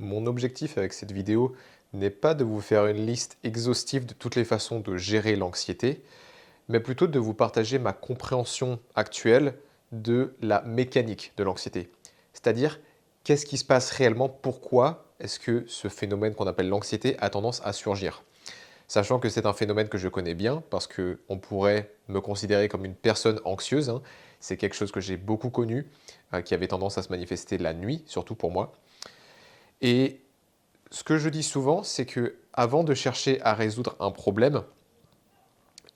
Mon objectif avec cette vidéo n'est pas de vous faire une liste exhaustive de toutes les façons de gérer l'anxiété, mais plutôt de vous partager ma compréhension actuelle de la mécanique de l'anxiété. C'est-à-dire, qu'est-ce qui se passe réellement, pourquoi est-ce que ce phénomène qu'on appelle l'anxiété a tendance à surgir. Sachant que c'est un phénomène que je connais bien, parce qu'on pourrait me considérer comme une personne anxieuse, hein. C'est quelque chose que j'ai beaucoup connu, qui avait tendance à se manifester la nuit, surtout pour moi. Et ce que je dis souvent, c'est que avant de chercher à résoudre un problème,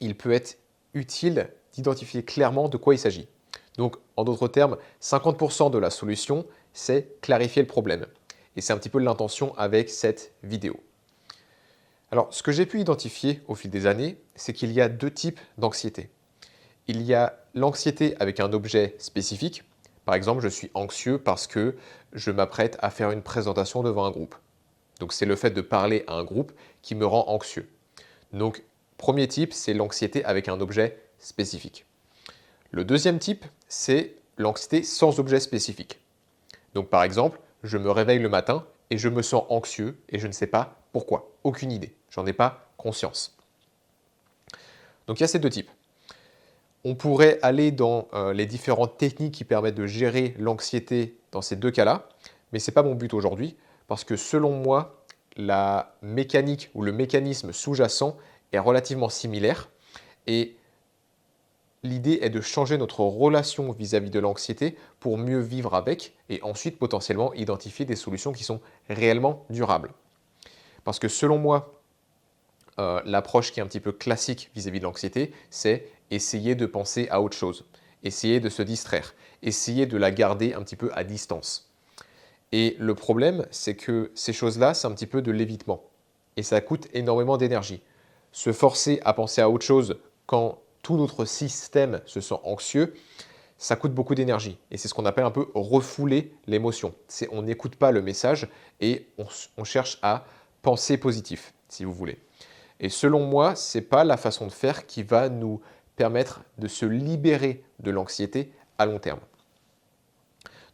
il peut être utile d'identifier clairement de quoi il s'agit. Donc, en d'autres termes, 50% de la solution, c'est clarifier le problème. Et c'est un petit peu l'intention avec cette vidéo. Alors, ce que j'ai pu identifier au fil des années, c'est qu'il y a deux types d'anxiété. Il y a l'anxiété avec un objet spécifique. Par exemple, je suis anxieux parce que je m'apprête à faire une présentation devant un groupe. Donc c'est le fait de parler à un groupe qui me rend anxieux. Donc premier type, c'est l'anxiété avec un objet spécifique. Le deuxième type, c'est l'anxiété sans objet spécifique. Donc par exemple, je me réveille le matin et je me sens anxieux et je ne sais pas pourquoi. Aucune idée. J'en ai pas conscience. Donc il y a ces deux types. On pourrait aller dans les différentes techniques qui permettent de gérer l'anxiété dans ces deux cas-là, mais ce n'est pas mon but aujourd'hui, parce que selon moi, la mécanique ou le mécanisme sous-jacent est relativement similaire, et l'idée est de changer notre relation vis-à-vis de l'anxiété pour mieux vivre avec, et ensuite potentiellement identifier des solutions qui sont réellement durables. Parce que selon moi, l'approche qui est un petit peu classique vis-à-vis de l'anxiété, c'est essayer de penser à autre chose, essayer de se distraire, essayer de la garder un petit peu à distance. Et le problème, c'est que ces choses-là, c'est un petit peu de l'évitement. Et ça coûte énormément d'énergie. Se forcer à penser à autre chose quand tout notre système se sent anxieux, ça coûte beaucoup d'énergie. Et c'est ce qu'on appelle un peu refouler l'émotion. On n'écoute pas le message et on cherche à penser positif, si vous voulez. Et selon moi, ce n'est pas la façon de faire qui va nous permettre de se libérer de l'anxiété à long terme.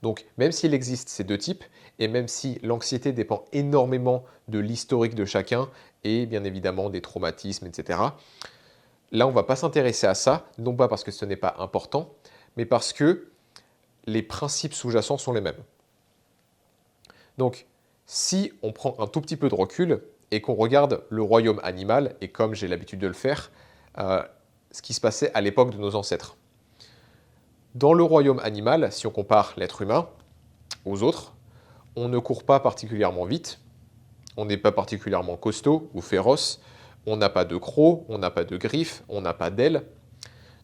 Donc, même s'il existe ces deux types, et même si l'anxiété dépend énormément de l'historique de chacun, et bien évidemment des traumatismes, etc., là, on ne va pas s'intéresser à ça, non pas parce que ce n'est pas important, mais parce que les principes sous-jacents sont les mêmes. Donc, si on prend un tout petit peu de recul et qu'on regarde le royaume animal, et comme j'ai l'habitude de le faire, ce qui se passait à l'époque de nos ancêtres. Dans le royaume animal, si on compare l'être humain aux autres, on ne court pas particulièrement vite, on n'est pas particulièrement costaud ou féroce, on n'a pas de crocs, on n'a pas de griffes, on n'a pas d'ailes.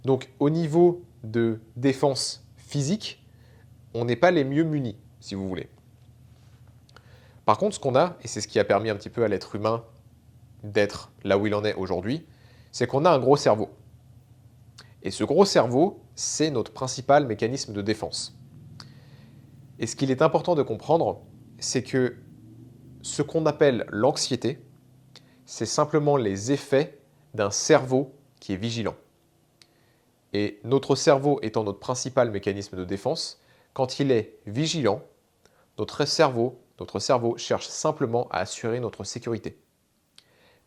Donc au niveau de défense physique, on n'est pas les mieux munis, si vous voulez. Par contre, ce qu'on a, et c'est ce qui a permis un petit peu à l'être humain d'être là où il en est aujourd'hui, c'est qu'on a un gros cerveau. Et ce gros cerveau, c'est notre principal mécanisme de défense. Et ce qu'il est important de comprendre, c'est que ce qu'on appelle l'anxiété, c'est simplement les effets d'un cerveau qui est vigilant. Et notre cerveau étant notre principal mécanisme de défense, quand il est vigilant, notre cerveau cherche simplement à assurer notre sécurité,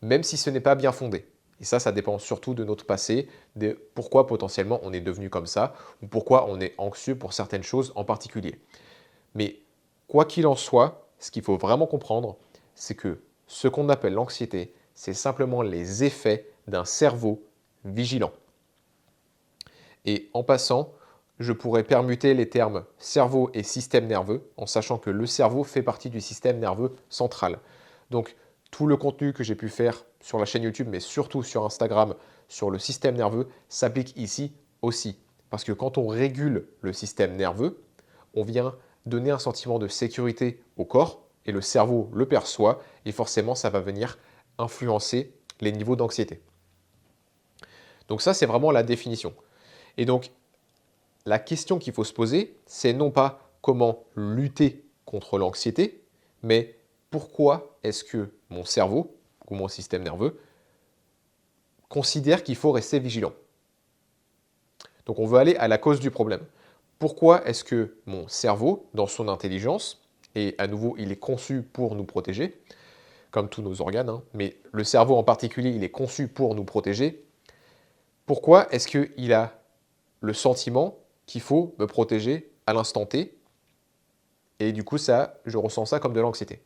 même si ce n'est pas bien fondé. Et ça dépend surtout de notre passé, de pourquoi potentiellement on est devenu comme ça, ou pourquoi on est anxieux pour certaines choses en particulier. Mais quoi qu'il en soit, ce qu'il faut vraiment comprendre, c'est que ce qu'on appelle l'anxiété, c'est simplement les effets d'un cerveau vigilant. Et en passant, je pourrais permuter les termes cerveau et système nerveux, en sachant que le cerveau fait partie du système nerveux central. Donc, tout le contenu que j'ai pu faire sur la chaîne YouTube, mais surtout sur Instagram, sur le système nerveux, s'applique ici aussi. Parce que quand on régule le système nerveux, on vient donner un sentiment de sécurité au corps, et le cerveau le perçoit, et forcément, ça va venir influencer les niveaux d'anxiété. Donc ça, c'est vraiment la définition. Et donc, la question qu'il faut se poser, c'est non pas comment lutter contre l'anxiété, mais pourquoi est-ce que mon cerveau ou mon système nerveux considère qu'il faut rester vigilant. Donc on veut aller à la cause du problème. Pourquoi est-ce que mon cerveau, dans son intelligence, et à nouveau, il est conçu pour nous protéger, comme tous nos organes, hein, mais le cerveau en particulier, il est conçu pour nous protéger. Pourquoi est-ce qu'il a le sentiment qu'il faut me protéger à l'instant T? Et du coup, ça, je ressens ça comme de l'anxiété.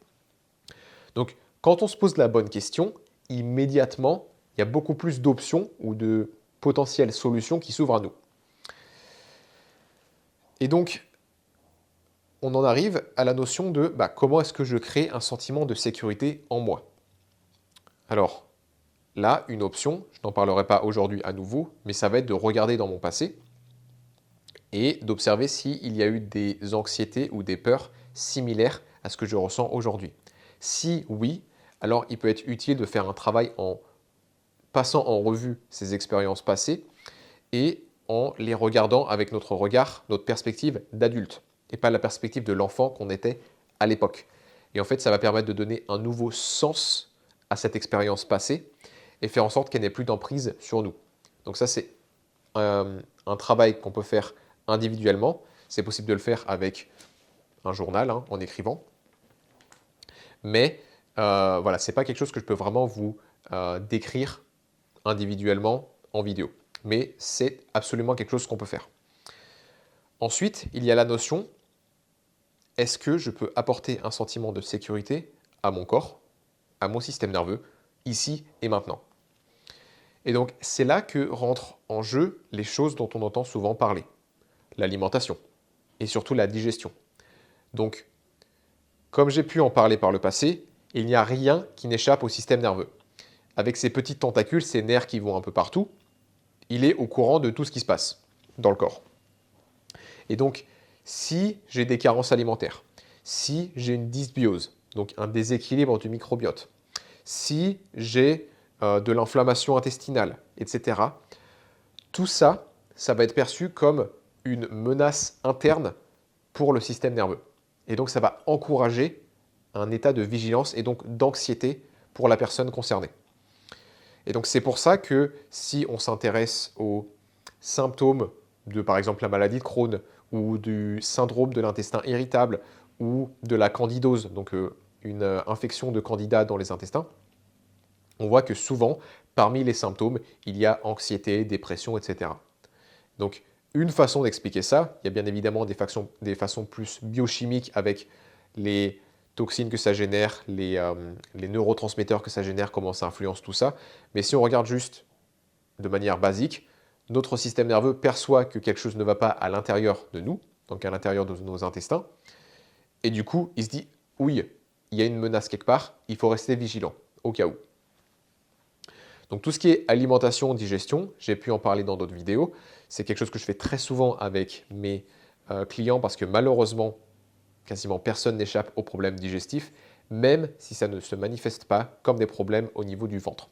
Donc, quand on se pose la bonne question, immédiatement, il y a beaucoup plus d'options ou de potentielles solutions qui s'ouvrent à nous. Et donc, on en arrive à la notion de comment est-ce que je crée un sentiment de sécurité en moi. Alors, là, une option, je n'en parlerai pas aujourd'hui à nouveau, mais ça va être de regarder dans mon passé et d'observer s'il y a eu des anxiétés ou des peurs similaires à ce que je ressens aujourd'hui. Si oui, alors il peut être utile de faire un travail en passant en revue ces expériences passées et en les regardant avec notre regard, notre perspective d'adulte, et pas la perspective de l'enfant qu'on était à l'époque. Et en fait, ça va permettre de donner un nouveau sens à cette expérience passée et faire en sorte qu'elle n'ait plus d'emprise sur nous. Donc ça, c'est un travail qu'on peut faire individuellement. C'est possible de le faire avec un journal, hein, en écrivant. Mais voilà, ce n'est pas quelque chose que je peux vraiment vous décrire individuellement en vidéo. Mais c'est absolument quelque chose qu'on peut faire. Ensuite, il y a la notion, est-ce que je peux apporter un sentiment de sécurité à mon corps, à mon système nerveux, ici et maintenant? Et donc, c'est là que rentrent en jeu les choses dont on entend souvent parler. L'alimentation et surtout la digestion. Donc, comme j'ai pu en parler par le passé, il n'y a rien qui n'échappe au système nerveux. Avec ses petites tentacules, ses nerfs qui vont un peu partout, il est au courant de tout ce qui se passe dans le corps. Et donc, si j'ai des carences alimentaires, si j'ai une dysbiose, donc un déséquilibre du microbiote, si j'ai de l'inflammation intestinale, etc., tout ça, ça va être perçu comme une menace interne pour le système nerveux. Et donc, ça va encourager un état de vigilance et donc d'anxiété pour la personne concernée. Et donc, c'est pour ça que si on s'intéresse aux symptômes de, par exemple, la maladie de Crohn ou du syndrome de l'intestin irritable ou de la candidose, donc une infection de candida dans les intestins, on voit que souvent, parmi les symptômes, il y a anxiété, dépression, etc. Donc, une façon d'expliquer ça, il y a bien évidemment des façons plus biochimiques avec les toxines que ça génère, les neurotransmetteurs que ça génère, comment ça influence tout ça. Mais si on regarde juste de manière basique, notre système nerveux perçoit que quelque chose ne va pas à l'intérieur de nous, donc à l'intérieur de nos intestins, et du coup, il se dit, oui, il y a une menace quelque part, il faut rester vigilant, au cas où. Donc tout ce qui est alimentation, digestion, j'ai pu en parler dans d'autres vidéos, c'est quelque chose que je fais très souvent avec mes clients parce que malheureusement, quasiment personne n'échappe aux problèmes digestifs, même si ça ne se manifeste pas comme des problèmes au niveau du ventre.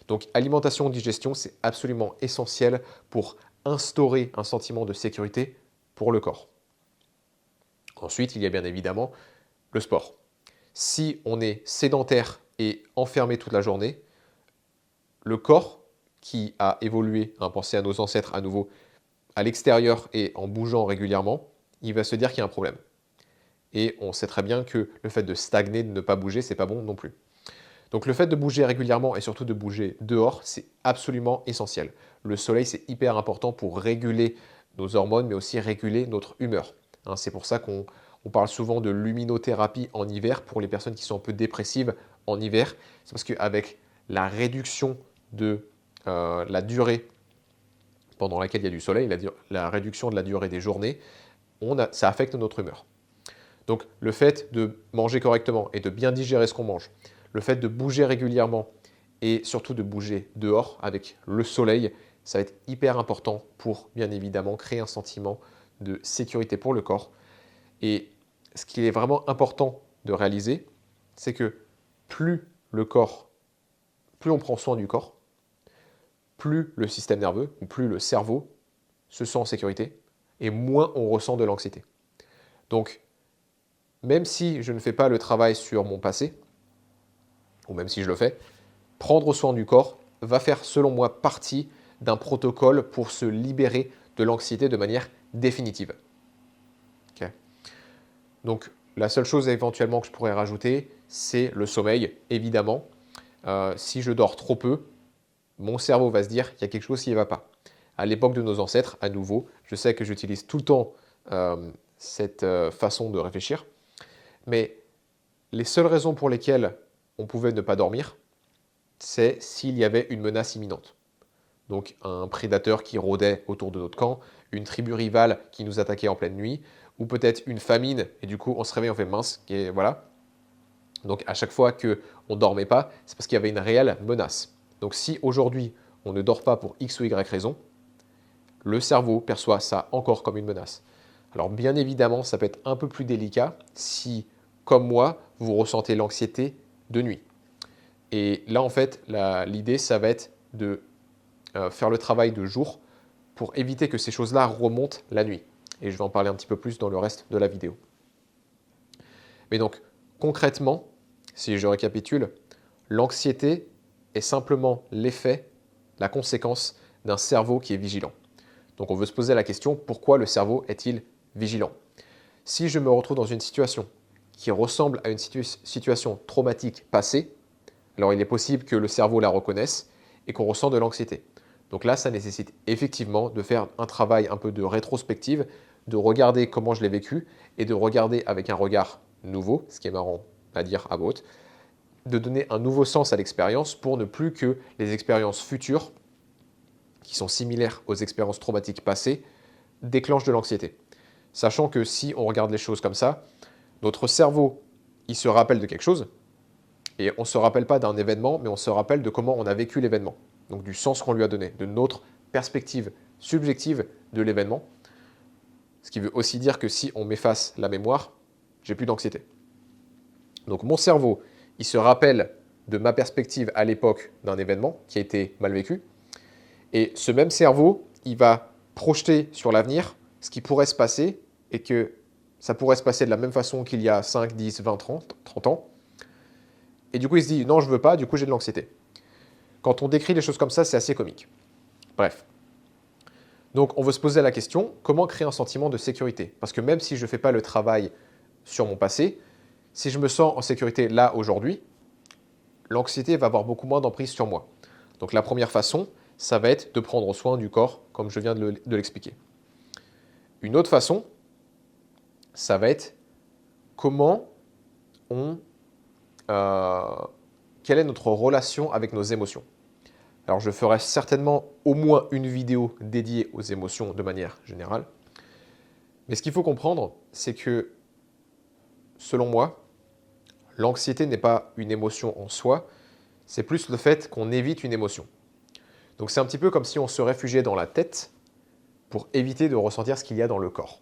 Donc alimentation, digestion, c'est absolument essentiel pour instaurer un sentiment de sécurité pour le corps. Ensuite, il y a bien évidemment le sport. Si on est sédentaire et enfermé toute la journée, le corps qui a évolué, pensez à nos ancêtres à nouveau, à l'extérieur et en bougeant régulièrement, il va se dire qu'il y a un problème. Et on sait très bien que le fait de stagner, de ne pas bouger, c'est pas bon non plus. Donc le fait de bouger régulièrement et surtout de bouger dehors, c'est absolument essentiel. Le soleil, c'est hyper important pour réguler nos hormones, mais aussi réguler notre humeur. C'est pour ça qu'on parle souvent de luminothérapie en hiver pour les personnes qui sont un peu dépressives en hiver. C'est parce qu'avec la réduction de la durée pendant laquelle il y a du soleil, la réduction de la durée des journées, ça affecte notre humeur. Donc le fait de manger correctement et de bien digérer ce qu'on mange, le fait de bouger régulièrement et surtout de bouger dehors avec le soleil, ça va être hyper important pour bien évidemment créer un sentiment de sécurité pour le corps. Et ce qui est vraiment important de réaliser, c'est que plus on prend soin du corps, plus le système nerveux ou plus le cerveau se sent en sécurité et moins on ressent de l'anxiété. Donc, même si je ne fais pas le travail sur mon passé, ou même si je le fais, prendre soin du corps va faire, selon moi, partie d'un protocole pour se libérer de l'anxiété de manière définitive. Okay. Donc, La seule chose éventuellement que je pourrais rajouter, c'est le sommeil, évidemment. Si je dors trop peu, mon cerveau va se dire qu'il y a quelque chose qui ne va pas. À l'époque de nos ancêtres, à nouveau, je sais que j'utilise tout le temps cette façon de réfléchir, mais les seules raisons pour lesquelles on pouvait ne pas dormir, c'est s'il y avait une menace imminente. Donc un prédateur qui rôdait autour de notre camp, une tribu rivale qui nous attaquait en pleine nuit, ou peut-être une famine, et du coup on se réveille, on fait mince, et voilà. Donc à chaque fois qu'on ne dormait pas, c'est parce qu'il y avait une réelle menace. Donc si aujourd'hui on ne dort pas pour X ou Y raison, le cerveau perçoit ça encore comme une menace. Alors bien évidemment, ça peut être un peu plus délicat si, comme moi, vous ressentez l'anxiété de nuit. Et là, en fait, l'idée, ça va être de faire le travail de jour pour éviter que ces choses-là remontent la nuit. Et je vais en parler un petit peu plus dans le reste de la vidéo. Mais donc, concrètement, si je récapitule, l'anxiété est simplement l'effet, la conséquence d'un cerveau qui est vigilant. Donc on veut se poser la question, pourquoi le cerveau est-il vigilant? Si je me retrouve dans une situation qui ressemble à une situation traumatique passée, alors il est possible que le cerveau la reconnaisse et qu'on ressent de l'anxiété. Donc là, ça nécessite effectivement de faire un travail un peu de rétrospective, de regarder comment je l'ai vécu et de regarder avec un regard nouveau, ce qui est marrant à dire à haute, de donner un nouveau sens à l'expérience pour ne plus que les expériences futures, qui sont similaires aux expériences traumatiques passées, déclenchent de l'anxiété. Sachant que si on regarde les choses comme ça, notre cerveau, il se rappelle de quelque chose, et on ne se rappelle pas d'un événement, mais on se rappelle de comment on a vécu l'événement. Donc du sens qu'on lui a donné, de notre perspective subjective de l'événement. Ce qui veut aussi dire que si on m'efface la mémoire, j'ai plus d'anxiété. Donc mon cerveau, il se rappelle de ma perspective à l'époque d'un événement qui a été mal vécu. Et ce même cerveau, il va projeter sur l'avenir ce qui pourrait se passer et que ça pourrait se passer de la même façon qu'il y a 5, 10, 20, 30 ans. Et du coup, il se dit, non, je veux pas, du coup, j'ai de l'anxiété. Quand on décrit les choses comme ça, c'est assez comique. Bref. Donc, on veut se poser la question, comment créer un sentiment de sécurité? Parce que même si je ne fais pas le travail sur mon passé, si je me sens en sécurité là, aujourd'hui, l'anxiété va avoir beaucoup moins d'emprise sur moi. Donc, la première façon, ça va être de prendre soin du corps, comme je viens de l'expliquer. Une autre façon, ça va être comment quelle est notre relation avec nos émotions. Alors je ferai certainement au moins une vidéo dédiée aux émotions de manière générale. Mais ce qu'il faut comprendre, c'est que, selon moi, l'anxiété n'est pas une émotion en soi, c'est plus le fait qu'on évite une émotion. Donc c'est un petit peu comme si on se réfugiait dans la tête pour éviter de ressentir ce qu'il y a dans le corps.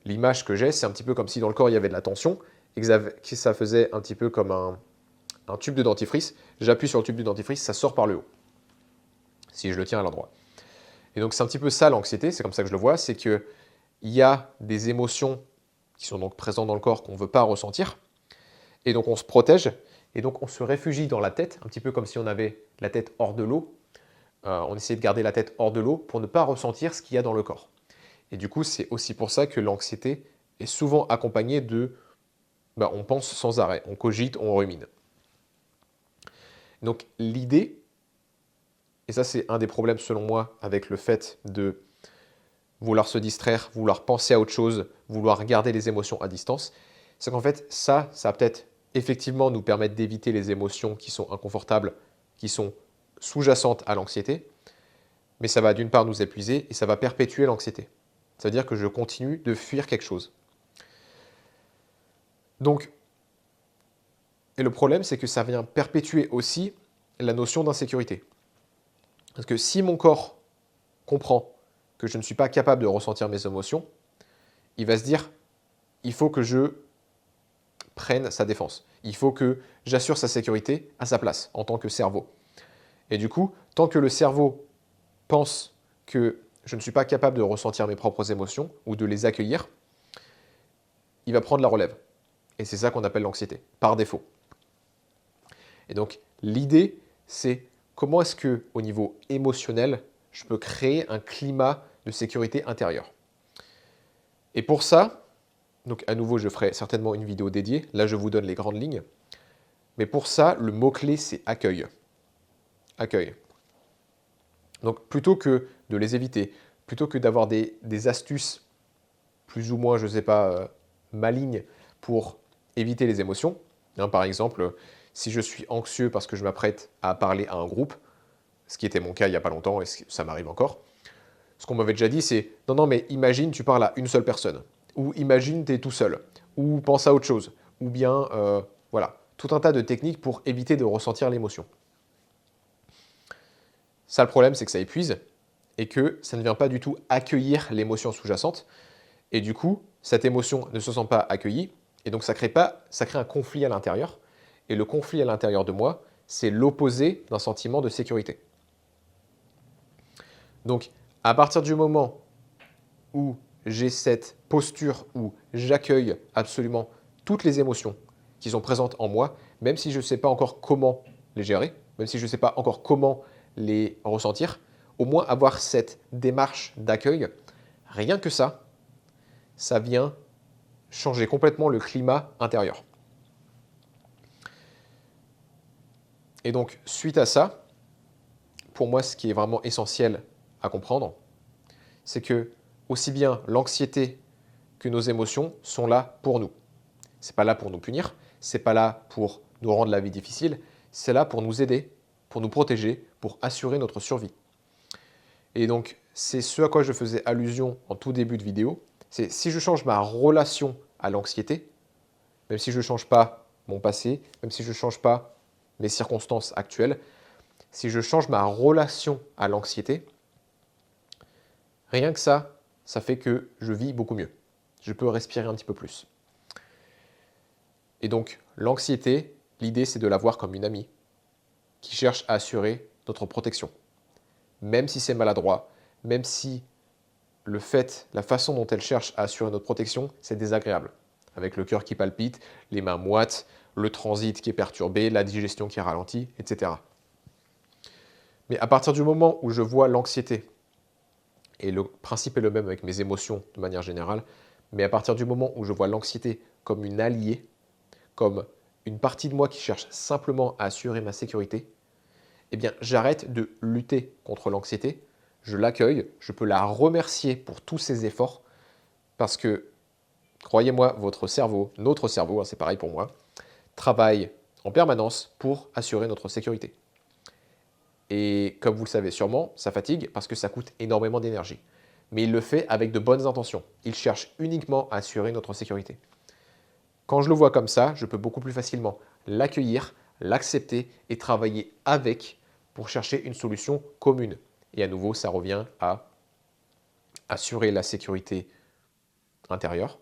L'image que j'ai, c'est un petit peu comme si dans le corps il y avait de la tension et que ça faisait un petit peu comme un tube de dentifrice. J'appuie sur le tube de dentifrice, ça sort par le haut, si je le tiens à l'endroit. Et donc c'est un petit peu ça l'anxiété, c'est comme ça que je le vois, c'est qu'il y a des émotions qui sont donc présentes dans le corps qu'on ne veut pas ressentir, et donc on se protège, et donc on se réfugie dans la tête, un petit peu comme si on avait la tête hors de l'eau. On essaie de garder la tête hors de l'eau pour ne pas ressentir ce qu'il y a dans le corps. Et du coup, c'est aussi pour ça que l'anxiété est souvent accompagnée de on pense sans arrêt, on cogite, on rumine. Donc l'idée, et ça c'est un des problèmes selon moi avec le fait de vouloir se distraire, vouloir penser à autre chose, vouloir garder les émotions à distance, c'est qu'en fait ça va peut-être effectivement nous permettre d'éviter les émotions qui sont inconfortables, qui sont sous-jacentes à l'anxiété, mais ça va d'une part nous épuiser et ça va perpétuer l'anxiété. Ça veut dire que je continue de fuir quelque chose. Donc, et le problème, c'est que ça vient perpétuer aussi la notion d'insécurité. Parce que si mon corps comprend que je ne suis pas capable de ressentir mes émotions, il va se dire, il faut que je prenne sa défense. Il faut que j'assure sa sécurité à sa place, en tant que cerveau. Et du coup, tant que le cerveau pense que je ne suis pas capable de ressentir mes propres émotions ou de les accueillir, il va prendre la relève. Et c'est ça qu'on appelle l'anxiété, par défaut. Et donc, l'idée, c'est comment est-ce que, au niveau émotionnel, je peux créer un climat de sécurité intérieure. Et pour ça, Donc à nouveau, je ferai certainement une vidéo dédiée. Là, je vous donne les grandes lignes. Mais pour ça, le mot-clé, c'est accueil. Accueil. Donc plutôt que de les éviter, plutôt que d'avoir des astuces plus ou moins, je ne sais pas, malignes pour éviter les émotions. Hein, par exemple, si je suis anxieux parce que je m'apprête à parler à un groupe, ce qui était mon cas il n'y a pas longtemps et ça m'arrive encore, ce qu'on m'avait déjà dit, c'est « Non, non, mais imagine, tu parles à une seule personne. » Ou « Imagine, tu es tout seul. » Ou « Pense à autre chose. » Ou bien, voilà, tout un tas de techniques pour éviter de ressentir l'émotion. Ça, le problème, c'est que ça épuise et que ça ne vient pas du tout accueillir l'émotion sous-jacente. Et du coup, cette émotion ne se sent pas accueillie et donc ça crée un conflit à l'intérieur. Et le conflit à l'intérieur de moi, c'est l'opposé d'un sentiment de sécurité. Donc, à partir du moment où j'ai cette posture où j'accueille absolument toutes les émotions qui sont présentes en moi, même si je ne sais pas encore comment les gérer, même si je ne sais pas encore comment les ressentir, au moins avoir cette démarche d'accueil, rien que ça vient changer complètement le climat intérieur. Et donc, suite à ça, pour moi, ce qui est vraiment essentiel à comprendre, c'est que aussi bien l'anxiété que nos émotions sont là pour nous. C'est pas là pour nous punir, c'est pas là pour nous rendre la vie difficile, c'est là pour nous aider, pour nous protéger, pour assurer notre survie. Et donc, c'est ce à quoi je faisais allusion en tout début de vidéo, c'est si je change ma relation à l'anxiété, même si je ne change pas mon passé, même si je ne change pas mes circonstances actuelles, si je change ma relation à l'anxiété, rien que ça fait que je vis beaucoup mieux. Je peux respirer un petit peu plus. Et donc, l'anxiété, l'idée, c'est de la voir comme une amie qui cherche à assurer notre protection. Même si c'est maladroit, même si la façon dont elle cherche à assurer notre protection, c'est désagréable. Avec le cœur qui palpite, les mains moites, le transit qui est perturbé, la digestion qui est ralentie, etc. Mais à partir du moment où je vois l'anxiété, et le principe est le même avec mes émotions de manière générale, mais à partir du moment où je vois l'anxiété comme une alliée, comme une partie de moi qui cherche simplement à assurer ma sécurité, eh bien j'arrête de lutter contre l'anxiété, je l'accueille, je peux la remercier pour tous ses efforts, parce que, croyez-moi, votre cerveau, notre cerveau, hein, c'est pareil pour moi, travaille en permanence pour assurer notre sécurité. Et comme vous le savez sûrement, ça fatigue parce que ça coûte énormément d'énergie. Mais il le fait avec de bonnes intentions. Il cherche uniquement à assurer notre sécurité. Quand je le vois comme ça, je peux beaucoup plus facilement l'accueillir, l'accepter et travailler avec pour chercher une solution commune. Et à nouveau, ça revient à assurer la sécurité intérieure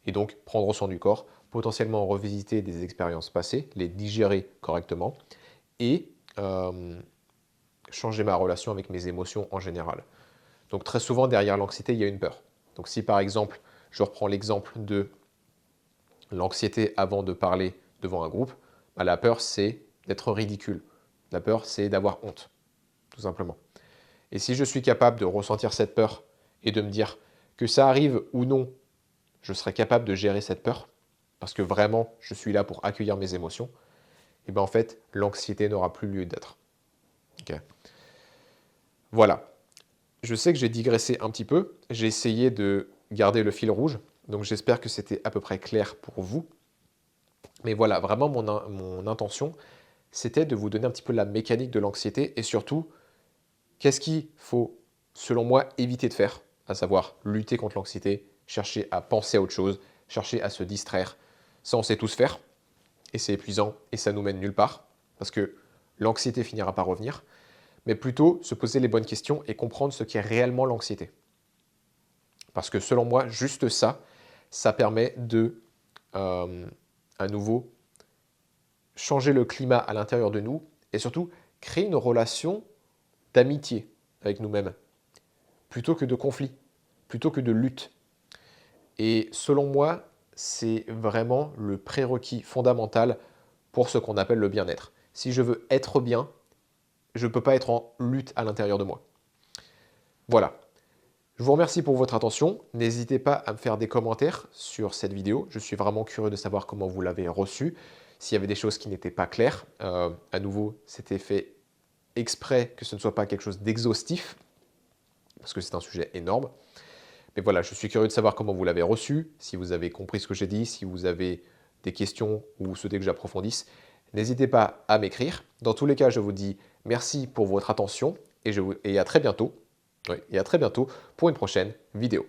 et donc prendre soin du corps, potentiellement revisiter des expériences passées, les digérer correctement et changer ma relation avec mes émotions en général. Donc très souvent, derrière l'anxiété, il y a une peur. Donc si par exemple, je reprends l'exemple de l'anxiété avant de parler devant un groupe, bah, la peur, c'est d'être ridicule. La peur, c'est d'avoir honte, tout simplement. Et si je suis capable de ressentir cette peur et de me dire que ça arrive ou non, je serai capable de gérer cette peur, parce que vraiment, je suis là pour accueillir mes émotions, et bien en fait, l'anxiété n'aura plus lieu d'être. Okay. Voilà. Je sais que j'ai digressé un petit peu, j'ai essayé de garder le fil rouge, donc j'espère que c'était à peu près clair pour vous. Mais voilà, vraiment mon intention, c'était de vous donner un petit peu la mécanique de l'anxiété et surtout, qu'est-ce qu'il faut, selon moi, éviter de faire, à savoir lutter contre l'anxiété, chercher à penser à autre chose, chercher à se distraire. Ça, on sait tous faire, et c'est épuisant, et ça nous mène nulle part, parce que l'anxiété finira par revenir, mais plutôt se poser les bonnes questions et comprendre ce qu'est réellement l'anxiété. Parce que selon moi, juste ça, ça permet de, à nouveau, changer le climat à l'intérieur de nous, et surtout, créer une relation d'amitié avec nous-mêmes, plutôt que de conflit, plutôt que de lutte. Et selon moi, c'est vraiment le prérequis fondamental pour ce qu'on appelle le bien-être. Si je veux être bien, je ne peux pas être en lutte à l'intérieur de moi. Voilà. Je vous remercie pour votre attention. N'hésitez pas à me faire des commentaires sur cette vidéo. Je suis vraiment curieux de savoir comment vous l'avez reçue. S'il y avait des choses qui n'étaient pas claires, à nouveau, c'était fait exprès que ce ne soit pas quelque chose d'exhaustif, parce que c'est un sujet énorme. Mais voilà, je suis curieux de savoir comment vous l'avez reçu, si vous avez compris ce que j'ai dit, si vous avez des questions ou vous souhaitez que j'approfondisse. N'hésitez pas à m'écrire. Dans tous les cas, je vous dis merci pour votre attention et à très bientôt. Oui, et à très bientôt pour une prochaine vidéo.